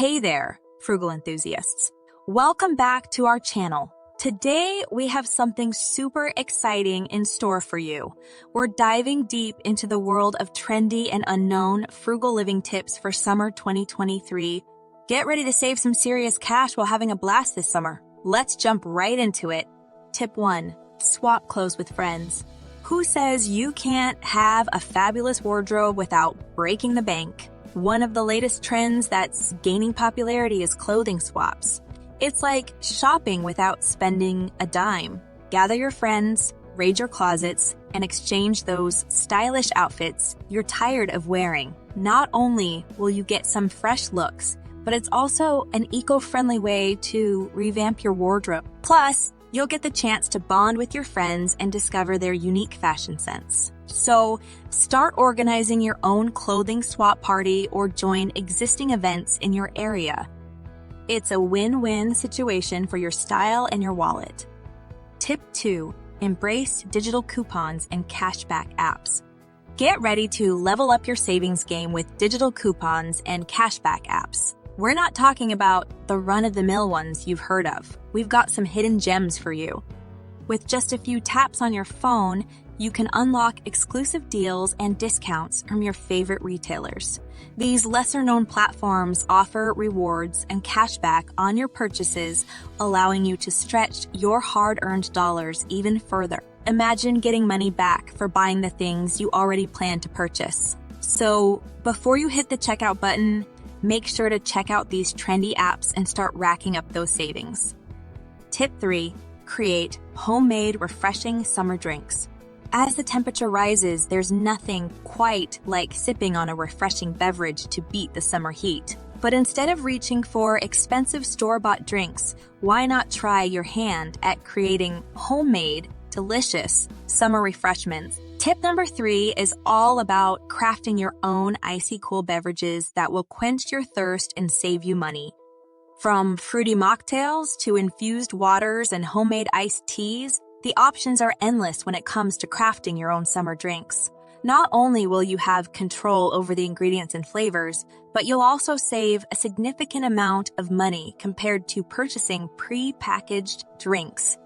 Hey there, Frugal enthusiasts. Welcome back to our channel. Today, we have something super exciting in store for you. We're diving deep into the world of trendy and unknown frugal living tips for summer 2023. Get ready to save some serious cash while having a blast this summer. Let's jump right into it. Tip 1. Swap clothes with friends. Who says you can't have a fabulous wardrobe without breaking the bank? One of the latest trends that's gaining popularity is clothing swaps. It's like shopping without spending a dime. Gather your friends, raid your closets, and exchange those stylish outfits you're tired of wearing. Not only will you get some fresh looks, but it's also an eco-friendly way to revamp your wardrobe. Plus, you'll get the chance to bond with your friends and discover their unique fashion sense. So, start organizing your own clothing swap party or join existing events in your area. It's a win-win situation for your style and your wallet. Tip 2. Embrace digital coupons and cashback apps. Get ready to level up your savings game with digital coupons and cashback apps. We're not talking about the run-of-the-mill ones you've heard of. We've got some hidden gems for you. With just a few taps on your phone, you can unlock exclusive deals and discounts from your favorite retailers. These lesser-known platforms offer rewards and cashback on your purchases, allowing you to stretch your hard-earned dollars even further. Imagine getting money back for buying the things you already planned to purchase. So, before you hit the checkout button, make sure to check out these trendy apps and start racking up those savings. Tip 3. Create homemade, refreshing summer drinks. As the temperature rises, there's nothing quite like sipping on a refreshing beverage to beat the summer heat. But instead of reaching for expensive store-bought drinks, why not try your hand at creating homemade, delicious summer refreshments? Tip number 3 is all about crafting your own icy cool beverages that will quench your thirst and save you money. From fruity mocktails to infused waters and homemade iced teas, the options are endless when it comes to crafting your own summer drinks. Not only will you have control over the ingredients and flavors, but you'll also save a significant amount of money compared to purchasing pre-packaged drinks.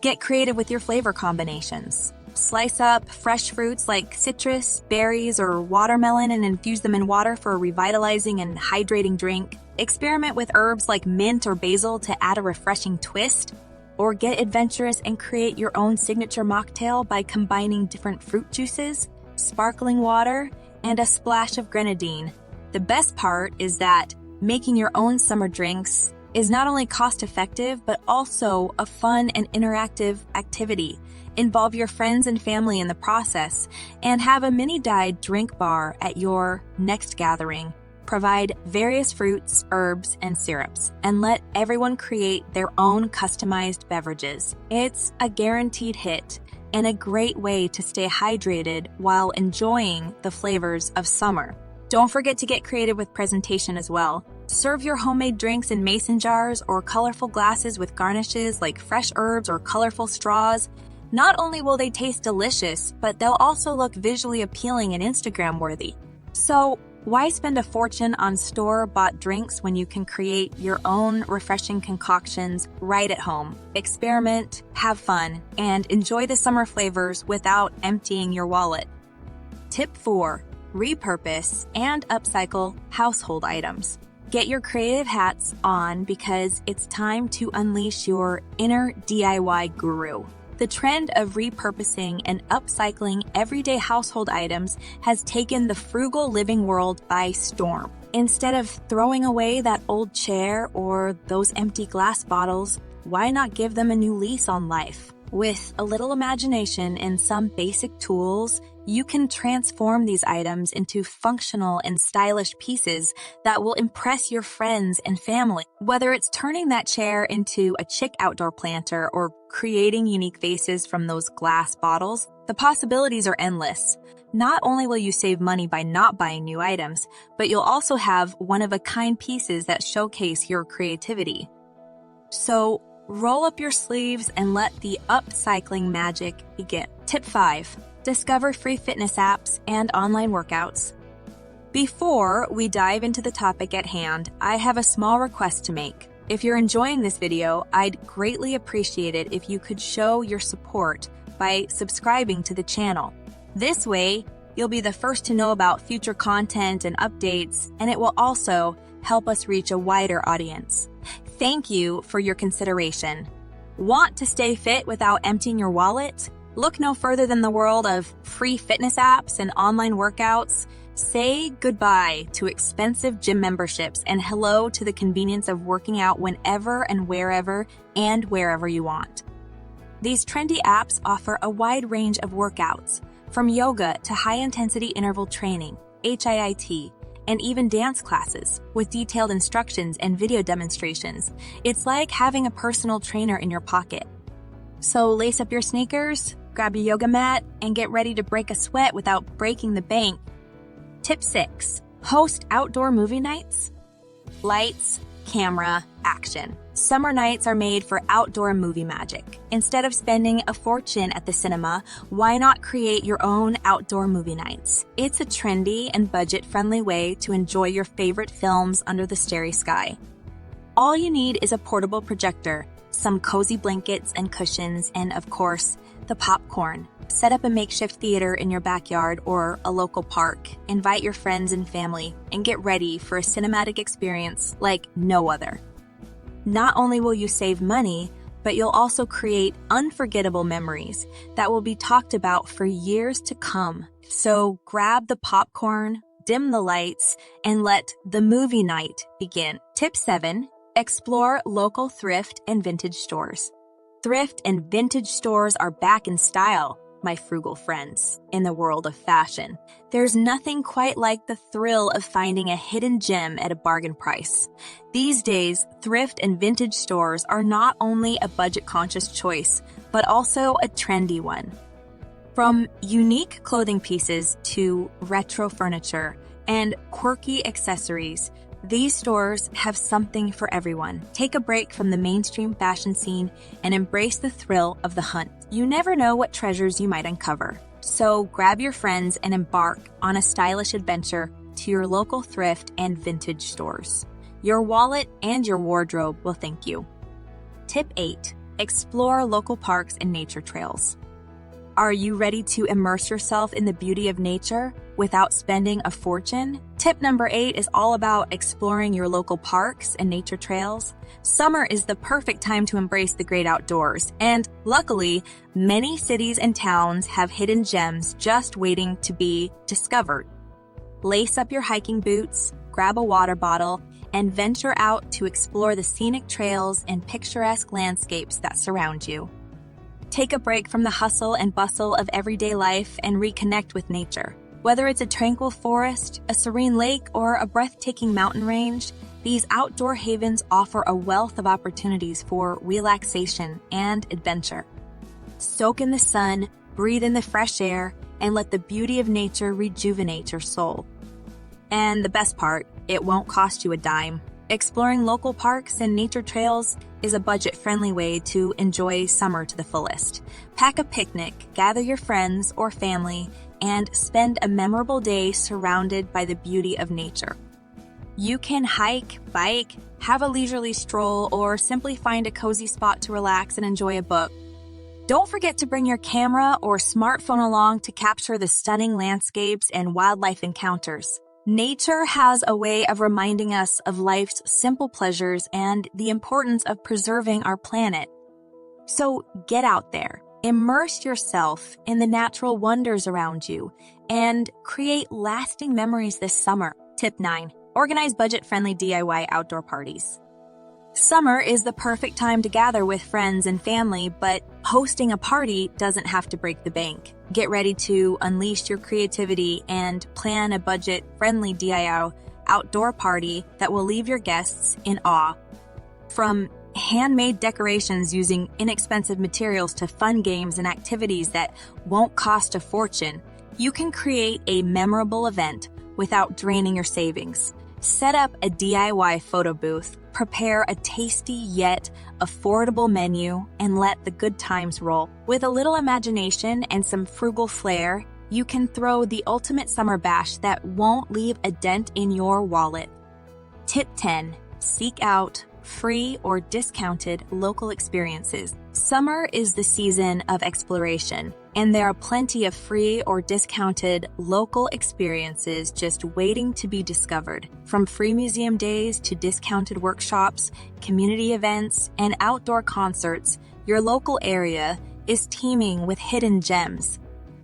Get creative with your flavor combinations. Slice up fresh fruits like citrus, berries, or watermelon and infuse them in water for a revitalizing and hydrating drink. Experiment with herbs like mint or basil to add a refreshing twist. Or get adventurous and create your own signature mocktail by combining different fruit juices, sparkling water, and a splash of grenadine. The best part is that making your own summer drinks is not only cost-effective, but also a fun and interactive activity. Involve your friends and family in the process, and have a mini-dyed drink bar at your next gathering. Provide various fruits, herbs, and syrups, and let everyone create their own customized beverages. It's a guaranteed hit and a great way to stay hydrated while enjoying the flavors of summer. Don't forget to get creative with presentation as well. Serve your homemade drinks in mason jars or colorful glasses with garnishes like fresh herbs or colorful straws. Not only will they taste delicious, but they'll also look visually appealing and Instagram-worthy. So, why spend a fortune on store-bought drinks when you can create your own refreshing concoctions right at home? Experiment, have fun, and enjoy the summer flavors without emptying your wallet. Tip 4. Repurpose and upcycle household items. Get your creative hats on because it's time to unleash your inner DIY guru. The trend of repurposing and upcycling everyday household items has taken the frugal living world by storm. Instead of throwing away that old chair or those empty glass bottles, why not give them a new lease on life? With a little imagination and some basic tools, you can transform these items into functional and stylish pieces that will impress your friends and family. Whether it's turning that chair into a chic outdoor planter or creating unique vases from those glass bottles, the possibilities are endless. Not only will you save money by not buying new items, but you'll also have one-of-a-kind pieces that showcase your creativity. So, roll up your sleeves and let the upcycling magic begin. Tip 5. Discover free fitness apps and online workouts. Before we dive into the topic at hand, I have a small request to make. If you're enjoying this video, I'd greatly appreciate it if you could show your support by subscribing to the channel. This way, you'll be the first to know about future content and updates, and it will also help us reach a wider audience. Thank you for your consideration. Want to stay fit without emptying your wallet? Look no further than the world of free fitness apps and online workouts. Say goodbye to expensive gym memberships and hello to the convenience of working out whenever and wherever you want. These trendy apps offer a wide range of workouts, from yoga to high-intensity interval training, HIIT, and even dance classes with detailed instructions and video demonstrations. It's like having a personal trainer in your pocket. So lace up your sneakers, grab your yoga mat, and get ready to break a sweat without breaking the bank. Tip 6. Host outdoor movie nights. Lights, camera, action. Summer nights are made for outdoor movie magic. Instead of spending a fortune at the cinema, why not create your own outdoor movie nights? It's a trendy and budget-friendly way to enjoy your favorite films under the starry sky. All you need is a portable projector, some cozy blankets and cushions, and of course, the popcorn. Set up a makeshift theater in your backyard or a local park. Invite your friends and family and get ready for a cinematic experience like no other. Not only will you save money, but you'll also create unforgettable memories that will be talked about for years to come. So grab the popcorn, dim the lights, and let the movie night begin. Tip 7. Explore local thrift and vintage stores. Thrift and vintage stores are back in style, my frugal friends, in the world of fashion. There's nothing quite like the thrill of finding a hidden gem at a bargain price. These days, thrift and vintage stores are not only a budget-conscious choice, but also a trendy one. From unique clothing pieces to retro furniture and quirky accessories, these stores have something for everyone. Take a break from the mainstream fashion scene and embrace the thrill of the hunt. You never know what treasures you might uncover. So grab your friends and embark on a stylish adventure to your local thrift and vintage stores. Your wallet and your wardrobe will thank you. Tip 8. Explore local parks and nature trails. Are you ready to immerse yourself in the beauty of nature without spending a fortune? Tip number 8 is all about exploring your local parks and nature trails. Summer is the perfect time to embrace the great outdoors, and luckily, many cities and towns have hidden gems just waiting to be discovered. Lace up your hiking boots, grab a water bottle, and venture out to explore the scenic trails and picturesque landscapes that surround you. Take a break from the hustle and bustle of everyday life and reconnect with nature. Whether it's a tranquil forest, a serene lake, or a breathtaking mountain range, these outdoor havens offer a wealth of opportunities for relaxation and adventure. Soak in the sun, breathe in the fresh air, and let the beauty of nature rejuvenate your soul. And the best part, it won't cost you a dime. Exploring local parks and nature trails is a budget-friendly way to enjoy summer to the fullest. Pack a picnic, gather your friends or family, and spend a memorable day surrounded by the beauty of nature. You can hike, bike, have a leisurely stroll, or simply find a cozy spot to relax and enjoy a book. Don't forget to bring your camera or smartphone along to capture the stunning landscapes and wildlife encounters. Nature has a way of reminding us of life's simple pleasures and the importance of preserving our planet. So get out there, immerse yourself in the natural wonders around you, and create lasting memories this summer. Tip 9. Organize budget-friendly DIY outdoor parties. Summer is the perfect time to gather with friends and family, but hosting a party doesn't have to break the bank. Get ready to unleash your creativity and plan a budget-friendly DIY outdoor party that will leave your guests in awe. From handmade decorations using inexpensive materials to fun games and activities that won't cost a fortune, you can create a memorable event without draining your savings. Set up a DIY photo booth, prepare a tasty yet affordable menu, and let the good times roll. With a little imagination and some frugal flair, you can throw the ultimate summer bash that won't leave a dent in your wallet. Tip 10. Seek out free or discounted local experiences. Summer is the season of exploration, and there are plenty of free or discounted local experiences just waiting to be discovered. From free museum days to discounted workshops, community events, and outdoor concerts, your local area is teeming with hidden gems.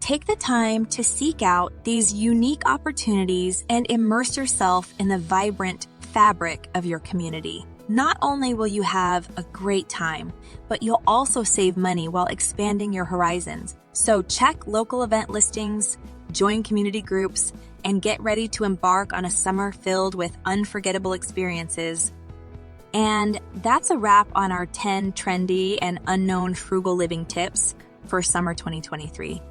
Take the time to seek out these unique opportunities and immerse yourself in the vibrant fabric of your community. Not only will you have a great time, but you'll also save money while expanding your horizons. So check local event listings, join community groups, and get ready to embark on a summer filled with unforgettable experiences. And that's a wrap on our 10 trendy and unknown frugal living tips for summer 2023.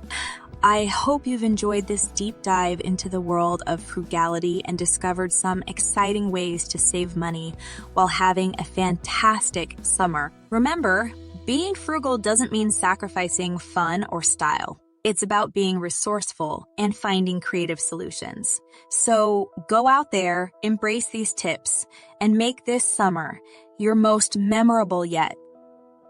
I hope you've enjoyed this deep dive into the world of frugality and discovered some exciting ways to save money while having a fantastic summer. Remember, being frugal doesn't mean sacrificing fun or style. It's about being resourceful and finding creative solutions. So go out there, embrace these tips, and make this summer your most memorable yet.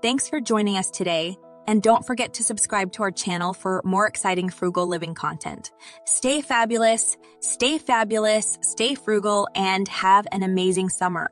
Thanks for joining us today. And don't forget to subscribe to our channel for more exciting frugal living content. Stay fabulous, stay frugal, and have an amazing summer.